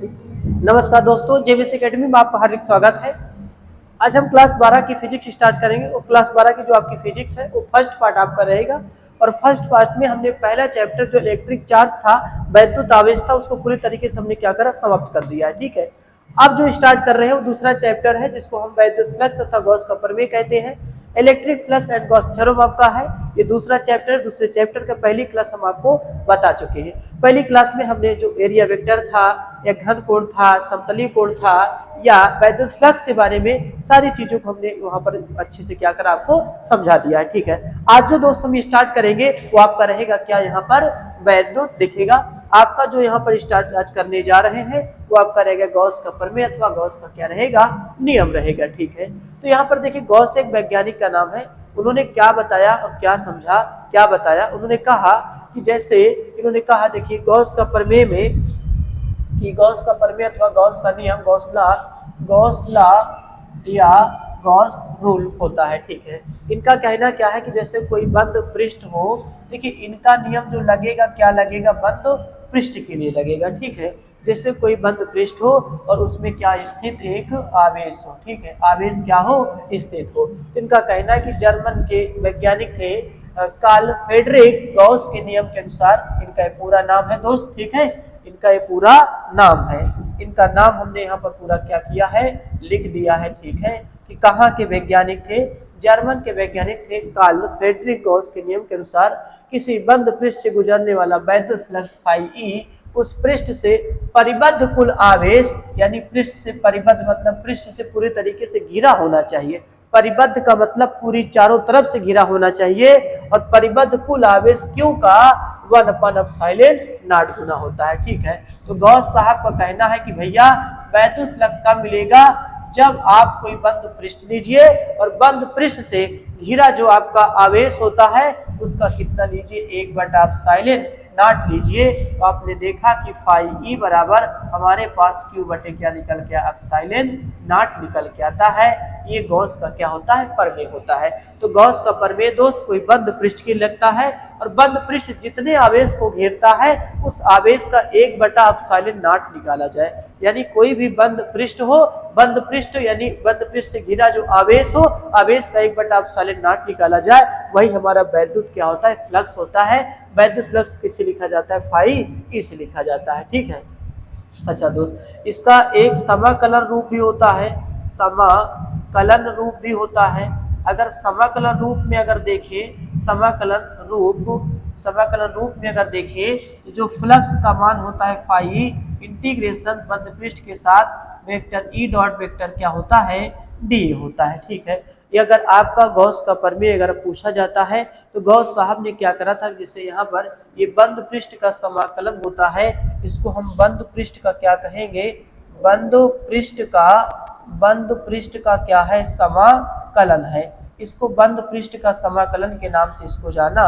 नमस्कार दोस्तों, JBC academy में आपका हार्दिक स्वागत है। आज हम क्लास 12 की फिजिक्स स्टार्ट करेंगे और क्लास 12 की जो आपकी फिजिक्स है वो फर्स्ट पार्ट आपका रहेगा। और फर्स्ट पार्ट में हमने पहला चैप्टर जो इलेक्ट्रिक चार्ज था, वैद्युत आवेश था, उसको पूरी तरीके से हमने क्या करा, समाप्त कर दिया है। ठीक है, अब जो स्टार्ट कर रहे हैं वो दूसरा चैप्टर है जिसको हम वैद्युत फ्लक्स तथा गॉस का प्रमेय कहते हैं। Electric flux and Gauss theorem आपका है, ये दूसरा चैप्टर। दूसरे चैप्टर का पहली क्लास हम आपको बता चुके हैं। पहली क्लास में हमने जो एरिया वेक्टर था या घन कोण था, समतलीय कोण था या वैद्युत फ्लक्स के बारे में सारी चीजों को हमने वहां पर अच्छे से क्या करा, आपको समझा दिया है। ठीक है, आज जो दोस्त हम स्टार्ट करेंगे वो आपका रहेगा क्या, यहाँ पर वैद्युत दिखेगा आपका। जो यहाँ पर स्टार्ट आज करने जा रहे हैं वो आपका रहेगा गॉस का प्रमेय अथवा गॉस का क्या रहेगा, नियम रहेगा। ठीक है, तो यहाँ पर देखिए गॉस एक वैज्ञानिक का नाम है। उन्होंने क्या बताया और क्या समझा, क्या बताया, उन्होंने कहा कि जैसे इन्होंने कहा, देखिए गॉस का प्रमेय में कि गॉस का प्रमेय अथवा गॉस का नियम, गॉस लॉ या गॉस रूल होता है। ठीक है, इनका कहना क्या है कि जैसे कोई बंद पृष्ठ हो, देखिए इनका नियम जो लगेगा, क्या लगेगा, बंद पृष्ठ के लिए लगेगा। ठीक है, जैसे कोई बंद पृष्ठ हो और उसमें क्या स्थित एक आवेश हो। ठीक है, आवेश क्या हो, स्थित हो। तो इनका कहना है कि जर्मन के वैज्ञानिक थे कार्ल फ्रेडरिक गॉस के नियम के अनुसार, इनका एक पूरा नाम है दोस्त। ठीक है, इनका ये पूरा नाम है, इनका नाम हमने यहाँ पर पूरा क्या किया है, लिख दिया है। ठीक है, कि कहाँ के वैज्ञानिक थे, जर्मन के वैज्ञानिक थे कार्ल फ्रेडरिक गॉस के नियम के अनुसार किसी बंद पृष्ठ से गुजरने वाला वैद्युत फ्लक्स फाई ई उस पृष्ठ से परिबद्ध कुल आवेश, यानी पृष्ठ से परिबद्ध मतलब पृष्ठ से पूरी तरीके से घिरा होना चाहिए। परिबद्ध का मतलब पूरी चारों तरफ से घिरा होना चाहिए। और परिबद्ध कुल आवेश क्यों का 1/ε नॉट गुना होता है। ठीक है, तो गॉस साहब का कहना है कि भैया वैद्युत फ्लक्स कब मिलेगा, जब आप कोई बंद पृष्ठ लीजिए और बंद पृष्ठ से घिरा जो आपका आवेश होता है उसका कितना लीजिए, 1/ε नॉट लीजिए। तो आपने देखा कि फाई ई बराबर हमारे पास क्यू बटे क्या निकल के एप्सिलॉन नॉट निकल के आता है। ये गॉस का क्या होता है, प्रमेय होता है। तो गॉस का प्रमेय दोस्त कोई बंद पृष्ठ की लगता है और बंद पृष्ठ जितने आवेश को घेरता है उस आवेश का 1/ε नॉट निकाला जाए। यानी कोई भी बंद पृष्ठ हो, बंद पृष्ठ यानी बंद पृष्ठ से घिरा जो आवेश हो, आवेश का 1/ε नॉट निकाला जाए, वही हमारा वैद्युत क्या होता है, फ्लक्स होता है। वैद्युत फ्लक्स किससे लिखा जाता है, फाई ई से लिखा जाता है। ठीक है, अच्छा दोस्त, इसका एक समाकलन रूप भी होता है, समाकलन रूप भी होता है। अगर समाकलन रूप में अगर देखें, समाकलन रूप में अगर देखें, जो फ्लक्स का मान होता है फाई इंटीग्रेशन बंद पृष्ठ के साथ वेक्टर ई डॉट वेक्टर क्या होता है, डी होता है। ठीक है, ये अगर आपका गॉस का प्रमेय अगर पूछा जाता है तो गॉस साहब ने क्या करा था, जैसे यहाँ पर ये बंद पृष्ठ का समाकलन होता है, इसको हम बंद पृष्ठ का क्या कहेंगे, बंद पृष्ठ का क्या है, समाकलन है। इसको बंद पृष्ठ का समाकलन के नाम से इसको जाना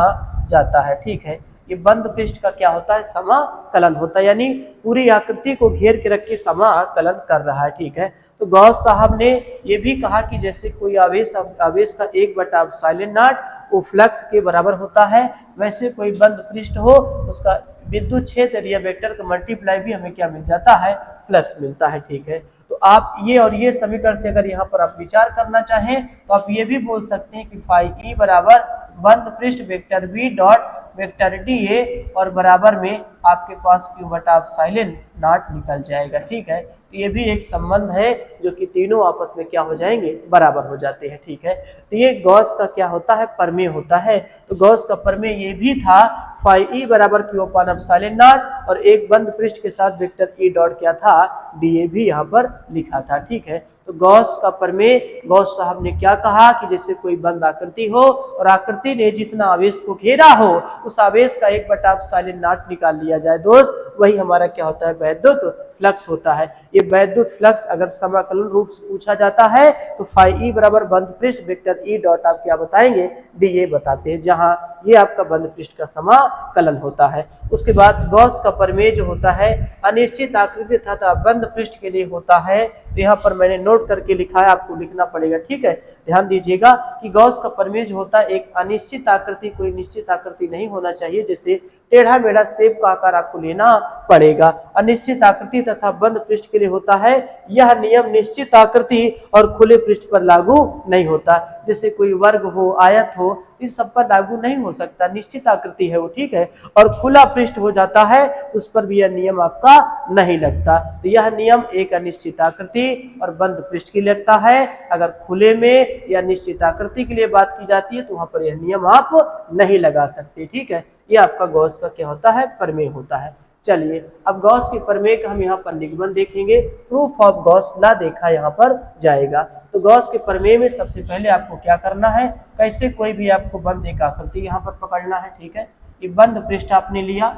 जाता है। ठीक है, ये बंद पृष्ठ का क्या होता है, समाकलन होता है, यानी पूरी आकृति को घेर के रख के समाकलन कर रहा है। ठीक है, तो गॉस साहब ने ये भी कहा कि जैसे कोई आवेश का 1/ε नॉट वो फ्लक्स के बराबर होता है, वैसे कोई बंद पृष्ठ हो उसका विद्युत क्षेत्र या वेक्टर का मल्टीप्लाई भी हमें क्या मिल जाता है, फ्लक्स मिलता है। ठीक है, तो आप ये और ये समीकरण से अगर यहाँ पर आप विचार करना चाहें तो आप ये भी बोल सकते हैं कि फाई ई बराबर बंद पृष्ठ vector B dot vector D A और बराबर में आपके पास q/ε नॉट निकल जाएगा। ठीक है, तो ये भी एक संबंध है जो कि तीनों आपस में क्या हो जाएंगे, बराबर हो जाते हैं। ठीक है, तो ये गॉस का क्या होता है, प्रमेय होता है। तो गॉस का प्रमेय ये भी था फाई ई बराबर q/ε नॉट और एक बंद पृष्ठ के साथ वेक्टर ई डॉट क्या था, डी ए भी यहाँ पर लिखा था। ठीक है, तो गॉस का प्रमेय, गॉस साहब ने क्या कहा कि जैसे कोई बंद आकृति हो और आकृति ने जितना आवेश को घेरा हो उस आवेश का 1/ε नॉट निकाल लिया जाए दोस्त, वही हमारा क्या होता है, वैद्युत फ्लक्स होता है। ये वैद्युत फ्लक्स अगर समाकलन रूप से पूछा जाता है तो फाई ई बराबर बंद पृष्ठ वेक्टर ई डॉट आप क्या बताएंगे, डी ए बताते हैं, जहां ये आपका बंद पृष्ठ का समाकलन होता है। उसके बाद गॉस का प्रमेय जो होता है अनिश्चित आकृति तथा बंद पृष्ठ के लिए होता है तो यहाँ पर मैंने नोट करके लिखा है, आपको लिखना पड़ेगा, ठीक है। ध्यान दीजिएगा कि गॉस का प्रमेय जो होता है एक अनिश्चित आकृति, कोई निश्चित आकृति नहीं होना चाहिए, जैसे टेढ़ा मेढ़ा शेप का आकार आपको लेना पड़ेगा। अनिश्चित आकृति तथा बंद पृष्ठ के लिए होता है यह नियम निश्चित आकृति और खुले पृष्ठ पर लागू नहीं होता। जैसे कोई वर्ग हो, आयत हो, इस सब पर लागू नहीं हो सकता, निश्चित आकृति है वो, ठीक है। और खुला पृष्ठ हो जाता है तो उस पर भी यह नियम आपका नहीं लगता। तो यह नियम एक अनिश्चित आकृति और बंद पृष्ठ के लिए लगता है। अगर खुले में या निश्चित आकृति के लिए बात की जाती है तो वहां पर यह नियम आप नहीं लगा सकते, ठीक है। ये आपका गॉस का क्या होता है, प्रमेय होता है। चलिए अब गॉस के प्रमेय का हम यहाँ पर निगमन देखेंगे, प्रूफ ऑफ गॉस लॉ देखा यहाँ पर जाएगा। तो गॉस के प्रमेय में सबसे पहले आपको क्या करना है, कैसे कोई भी आपको बंद एक आकृति यहाँ पर पकड़ना है, ठीक है। ये बंद पृष्ठ आपने लिया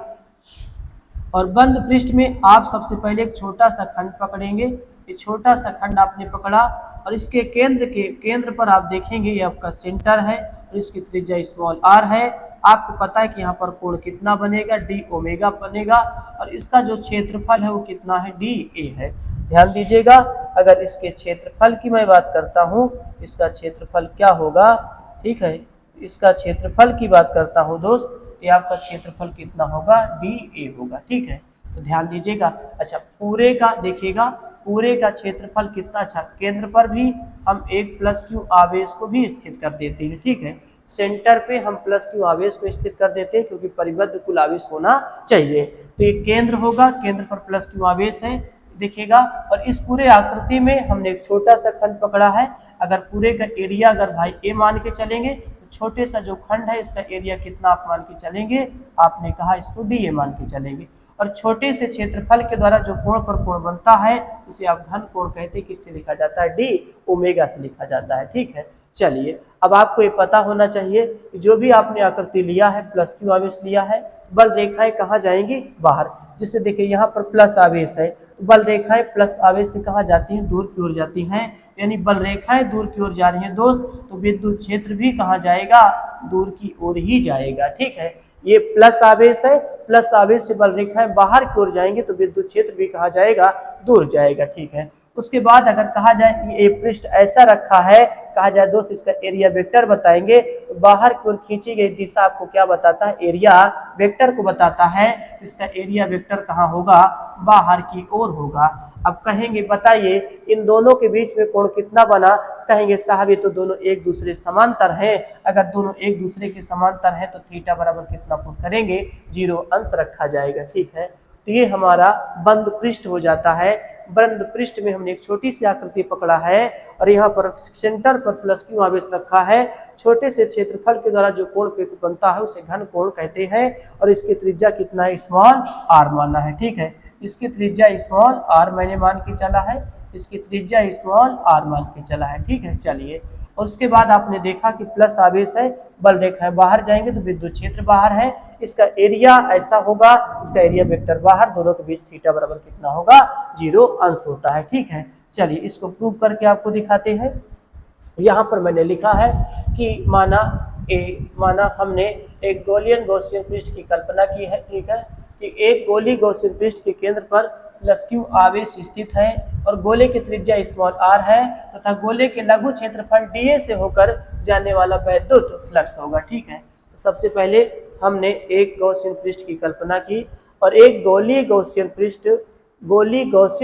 और बंद पृष्ठ में आप सबसे पहले एक छोटा सा खंड पकड़ेंगे। ये छोटा सा खंड आपने पकड़ा और इसके केंद्र पर आप देखेंगे ये आपका सेंटर है और इसकी त्रिज्या स्मॉल r है। आपको पता है कि यहाँ पर कोण कितना बनेगा, d ओमेगा बनेगा और इसका जो क्षेत्रफल है वो कितना है, dA है। ध्यान दीजिएगा, अगर इसके क्षेत्रफल की मैं बात करता हूँ, इसका क्षेत्रफल क्या होगा, ठीक है। इसका क्षेत्रफल की बात करता हूँ दोस्त, ये आपका क्षेत्रफल कितना होगा, dA होगा, ठीक है। तो ध्यान दीजिएगा। अच्छा पूरे का देखिएगा, पूरे का क्षेत्रफल कितना, अच्छा केंद्र पर भी हम एक प्लस क्यू आवेश को भी स्थित कर देते हैं, ठीक है। सेंटर पे हम प्लस क्यू आवेश को स्थित कर देते हैं क्योंकि परिबद्ध कुल आवेश होना चाहिए। तो ये केंद्र होगा, केंद्र पर प्लस क्यू आवेश है, देखिएगा। और इस पूरे आकृति में हमने एक छोटा सा खंड पकड़ा है। अगर पूरे का एरिया अगर भाई ए मान के चलेंगे तो छोटे सा जो खंड है इसका एरिया कितना आप मान के चलेंगे, आपने कहा इसको डी ए मान के चलेंगे। और छोटे से क्षेत्रफल के द्वारा जो कोण पर कोण बनता है इसे आप घन कोण कहते हैं, किससे लिखा जाता है, डी ओमेगा से लिखा जाता है, ठीक है। चलिए अब आपको ये पता होना चाहिए कि जो भी आपने आकृति लिया है, प्लस क्यू आवेश लिया है, बल रेखाएं कहाँ जाएंगी, बाहर। जिससे देखिए यहाँ पर प्लस आवेश है तो बल रेखाएं प्लस आवेश से कहाँ जाती हैं, दूर की ओर जाती हैं, यानी बल रेखाएं दूर की ओर जा रही हैं दोस्त, तो विद्युत क्षेत्र भी कहाँ जाएगा, दूर की ओर ही जाएगा, ठीक है। ये प्लस आवेश है, प्लस आवेश से बल रेखाएं बाहर की ओर जाएंगे तो विद्युत क्षेत्र भी कहाँ जाएगा, दूर जाएगा, ठीक है। उसके बाद अगर कहा जाए ये पृष्ठ ऐसा रखा है, कहा जाए दोस्त इसका एरिया वेक्टर बताएंगे तो बाहर की ओर खींची गई दिशा आपको क्या बताता है, एरिया वेक्टर को बताता है। इसका एरिया वेक्टर कहाँ होगा, बाहर की ओर होगा। अब कहेंगे बताइए इन दोनों के बीच में कोण कितना बना, कहेंगे साहब ये तो दोनों एक दूसरे समांतर हैं। अगर दोनों एक दूसरे के समांतर हैं तो थीटा बराबर कितना पुट करेंगे, 0 अंश रखा जाएगा, ठीक है। तो ये हमारा बंद पृष्ठ हो जाता है। बंद पृष्ठ में हमने एक छोटी सी आकृति पकड़ा है और यहाँ पर सेंटर पर प्लस क्यू आवेश रखा है। छोटे से क्षेत्रफल के द्वारा जो कोण पे बनता है उसे घन कोण कहते हैं और इसकी त्रिज्या कितना है, स्मॉल r माना है, ठीक है। इसकी त्रिज्या स्मॉल r मैंने मान के चला है, इसकी त्रिज्या स्मॉल r मान के चला है, ठीक है। चलिए और उसके बाद आपने देखा कि प्लस आवेश है, बल रेखाएं बाहर जाएंगे तो विद्युत क्षेत्र बाहर है। इसका एरिया ऐसा होगा, इसका एरिया वेक्टर बाहर, दोनों के बीच थीटा बराबर कितना होगा, 0 अंश होता है, ठीक है। चलिए इसको प्रूव करके आपको दिखाते हैं। यहाँ पर मैंने लिखा है कि माना हमने एक गोलियन गॉसियन पृष्ठ की कल्पना की है, ठीक है, कि एक गोली गॉसियन पृष्ठ के केंद्र पर प्लस क्यू आवेश स्थित है और गोले की त्रिज्या स्मॉल r है तथा गोले के लघु क्षेत्रफल dA से होकर जाने वाला वैद्युत फ्लक्स होगा, ठीक है। सबसे पहले हमने एक गॉसियन पृष्ठ की कल्पना की और एक गोली गॉसियन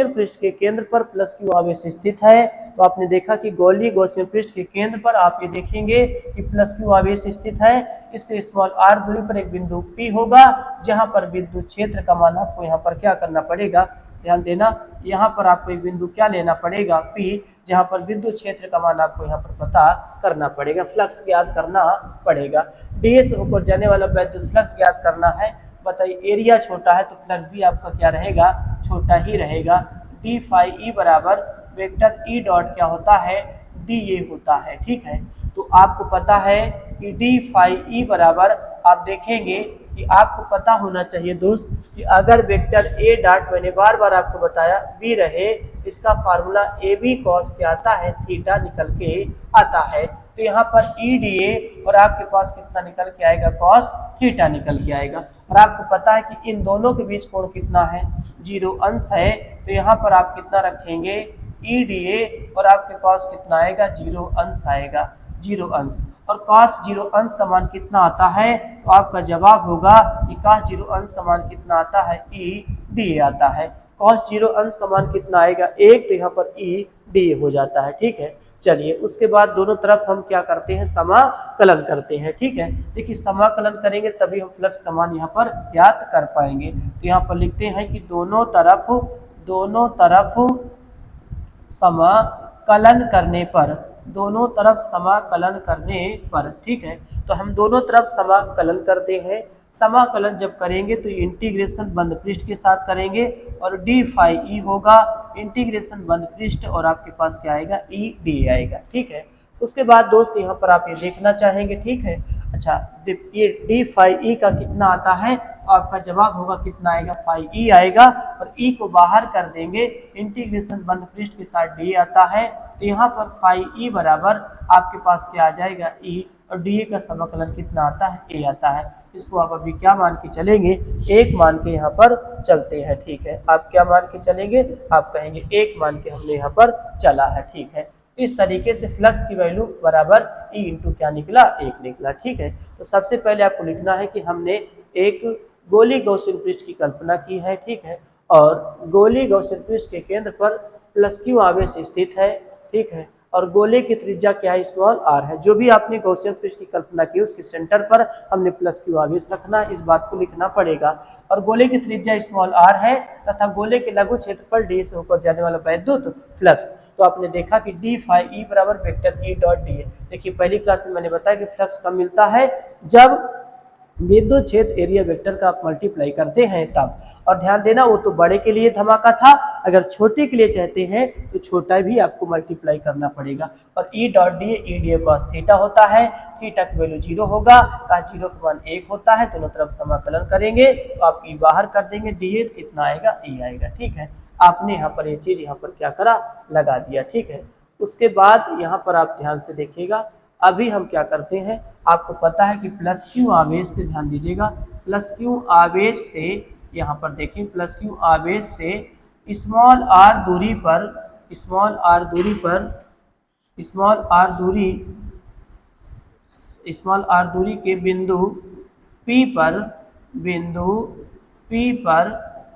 पृष्ठ के केंद्र पर प्लस क्यू आवेश स्थित है। तो आपने देखा कि गोली गॉसियन पृष्ठ के केंद्र पर आप ये देखेंगे कि प्लस क्यू आवेश स्थित है। इससे स्मॉल r दूरी पर एक बिंदु P होगा जहां पर विद्युत क्षेत्र का मान आपको यहाँ पर क्या करना पड़ेगा, ध्यान देना, यहाँ पर आपको एक बिंदु क्या लेना पड़ेगा, P, जहाँ पर विद्युत क्षेत्र का मान आपको यहाँ पर पता करना पड़ेगा, फ्लक्स ज्ञात करना पड़ेगा। dA से होकर जाने वाला वैद्युत फ्लक्स ज्ञात करना है। बताइए एरिया छोटा है तो फ्लक्स भी आपका क्या रहेगा, छोटा ही रहेगा। d फाई ई बराबर वेक्टर ई डॉट क्या होता है, dA होता है, ठीक है। तो आपको पता है कि d फाई ई बराबर, आप देखेंगे कि आपको पता होना चाहिए दोस्त कि अगर वेक्टर a डॉट, मैंने बार बार आपको बताया, b रहे, इसका फार्मूला ए बी कॉस क्या आता है, थीटा निकल के आता है। तो यहाँ पर ई डी ए और आपके पास कितना निकल के आएगा, कॉस थीटा निकल के आएगा। और आपको पता है कि इन दोनों के बीच कोण कितना है, 0 अंश है। तो यहाँ पर आप कितना रखेंगे, ई डी ए, और आपके पास कितना आएगा 0 अंश आएगा, 0 अंश। और cos 0 अंश का मान कितना आता है, तो आपका जवाब होगा कि cos 0 अंश का मान कितना आता है, ई डी ए आता है। cos 0 अंश का मान कितना आएगा 1, तो यहाँ पर ई डी ए हो जाता है। ठीक है, चलिए उसके बाद दोनों तरफ हम क्या करते हैं, समाकलन करते हैं। ठीक है, देखिए समाकलन करेंगे तभी हम फ्लक्स का मान यहाँ पर ज्ञात कर पाएंगे। तो यहाँ पर लिखते हैं कि दोनों तरफ समाकलन करने पर, दोनों तरफ समाकलन करने पर, ठीक है, तो हम दोनों तरफ समाकलन करते हैं। समाकलन जब करेंगे तो इंटीग्रेशन बंद पृष्ठ के साथ करेंगे और डी फाई ई होगा, इंटीग्रेशन बंद पृष्ठ, और आपके पास क्या आएगा, ई डी आएगा। ठीक है, उसके बाद दोस्त यहाँ पर आप ये देखना चाहेंगे। ठीक है, अच्छा ये डी फाई ई का कितना आता है, आपका जवाब होगा कितना आएगा, फाई ई आएगा, और ई को बाहर कर देंगे, इंटीग्रेशन बंद पृष्ठ के साथ डी आता है, तो यहाँ पर फाई ई बराबर आपके पास क्या आ जाएगा, ई, और डी ए का समाकलन कितना आता है, ए आता है। इसको आप अभी क्या मान के चलेंगे, 1 मान के यहाँ पर चलते हैं। ठीक है, आप क्या मान के चलेंगे, आप कहेंगे 1 मान के हमने यहाँ पर चला है। ठीक है, इस तरीके से फ्लक्स की वैल्यू बराबर ई इंटू क्या निकला, 1 निकला। ठीक है, तो सबसे पहले आपको लिखना है कि हमने एक गोली गॉसियन पृष्ठ की कल्पना की है। ठीक है, और गोली गॉसियन पृष्ठ के केंद्र पर प्लस क्यू आवेश स्थित है। ठीक है, और गोले की त्रिज्या क्या है, स्मॉल आर है। जो भी आपने गॉसियन पृष्ठ की कल्पना की उसके सेंटर पर हमने प्लस क्यू आवेश रखना, इस बात को लिखना पड़ेगा। और गोले की त्रिज्या स्मॉल आर है तथा गोले के लघु क्षेत्रफल डी से होकर जाने वाला वैद्युत फ्लक्स, तो आपने देखा कि डी फाई ई बराबर वेक्टर ई डॉट डी है। देखिए पहली क्लास में मैंने बताया कि फ्लक्स कब मिलता है, जब विद्युत क्षेत्र एरिया वेक्टर का आप मल्टीप्लाई करते हैं तब। और ध्यान देना वो तो बड़े के लिए धमाका था, अगर छोटे के लिए चाहते हैं तो छोटा भी आपको मल्टीप्लाई करना पड़ेगा। और E dot D E D cos theta होता है, थीटा की वैल्यू 0 होगा, का 0 का मान 1 होता है। दोनों तरफ समाकलन करेंगे तो आप ई बाहर कर देंगे, डी ए कितना आएगा, ई आएगा। ठीक है, आपने यहाँ पर ये चीज यहाँ पर क्या करा, लगा दिया। ठीक है, उसके बाद यहाँ पर आप ध्यान से देखिएगा, अभी हम क्या करते हैं, आपको पता है कि प्लस क्यू आवेश से, ध्यान दीजिएगा, प्लस क्यू आवेश से, यहाँ पर देखिए प्लस क्यू आवेश से स्मॉल आर दूरी पर, स्मॉल आर दूरी के बिंदु P पर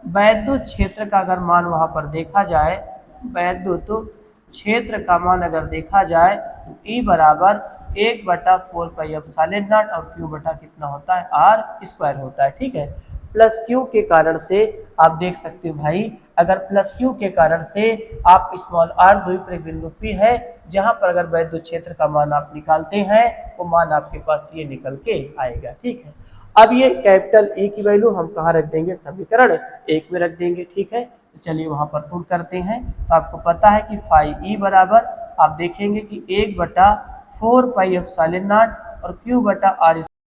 वैद्युत क्षेत्र का अगर मान वहाँ पर देखा जाए, वैद्युत क्षेत्र का मान अगर देखा जाए, E बराबर 1/4 पाई एप्सिलॉन नॉट, और Q बटा कितना होता है, R स्क्वायर होता है। ठीक है, प्लस क्यू के कारण से आप देख सकते हो भाई, अगर प्लस क्यू के कारण से आप स्मॉल आर दूरी पर एक बिंदु P है, जहां पर अगर वैद्युत क्षेत्र का मान आप निकालते हैं वो मान आपके पास ये निकल के आएगा। ठीक है, अब ये कैपिटल E की वैल्यू हम कहाँ रख देंगे, समीकरण 1 में रख देंगे। ठीक है, तो चलिए वहां पर पुट करते हैं। तो आपको पता है कि फाई ई बराबर आप देखेंगे कि 1/4 पाई एप्सिलॉन नॉट और Q बटा R